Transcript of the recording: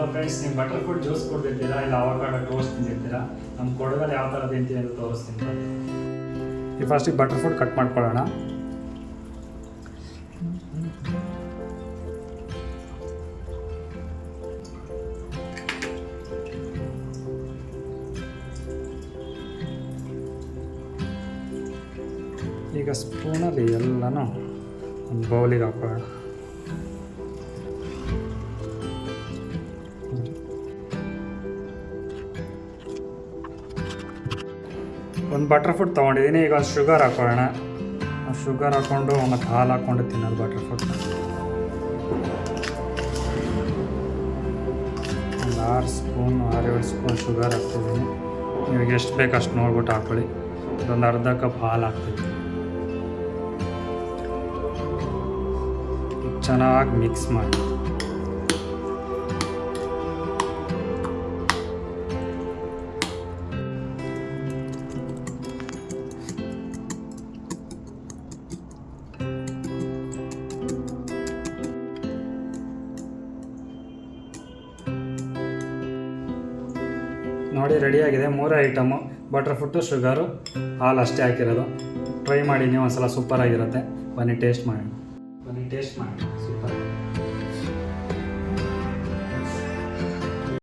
Hello friends, ನೀವು butter fruit juice ಕುಡ್ದಿರ್ತೀರಾ ಇಲ್ಲ avocado toast ತಿಂದಿರ್ತೀರಾ. ನಮ್ಮ ಕೊಡಗಲ್ಲಿ ಯಾವ ಥರ ತಿಂತೀವಿ ಅಂತ ತೋರಿಸ್ತೀನಿ. ಈ ಫಸ್ಟಿಗೆ ಬಟರ್ ಫ್ರೂಟ್ ಕಟ್ ಮಾಡ್ಕೊಳ್ಳೋಣ. ಈಗ ಸ್ಪೂನಲ್ಲಿ ಎಲ್ಲನೂ ಒಂದು ಬೌಲಿಗೆ ಹಾಕೊಳ್ಳೋಣ. ಒಂದು ಬಟರ್ ಫ್ರೂಟ್ ತೊಗೊಂಡಿದ್ದೀನಿ. ಈಗ ಒಂದು ಶುಗರ್ ಹಾಕೊಳ್ಳೋಣ. ಶುಗರ್ ಹಾಕ್ಕೊಂಡು ಮತ್ತು ಹಾಲು ಹಾಕ್ಕೊಂಡು ತಿನ್ನೋದು ಬಟರ್ ಫ್ರೂಟ್ನ. ಒಂದು 6-7 ಸ್ಪೂನ್ ಶುಗರ್ ಹಾಕ್ತಿದ್ದೀನಿ. ನಿಮಗೆ ಎಷ್ಟು ಬೇಕು ಅಷ್ಟು ನೋಡ್ಬಿಟ್ಟು ಹಾಕ್ಕೊಳ್ಳಿ. ಒಂದು ಅರ್ಧ ಕಪ್ ಹಾಲು ಹಾಕ್ತೀವಿ. ಚೆನ್ನಾಗಿ ಮಿಕ್ಸ್ ಮಾಡಿ ನೋಡಿ, ರೆಡಿಯಾಗಿದೆ. 3 ಐಟಮು: ಬಟರ್ ಫ್ರೂಟು, ಶುಗರು, ಹಾಲು ಅಷ್ಟೇ ಹಾಕಿರೋದು. ಟ್ರೈ ಮಾಡಿ ನೀವು ಒಂದ್ಸಲ, ಸೂಪರಾಗಿರುತ್ತೆ. ಬನ್ನಿ ಟೇಸ್ಟ್ ಮಾಡಿ. ಸೂಪರ್.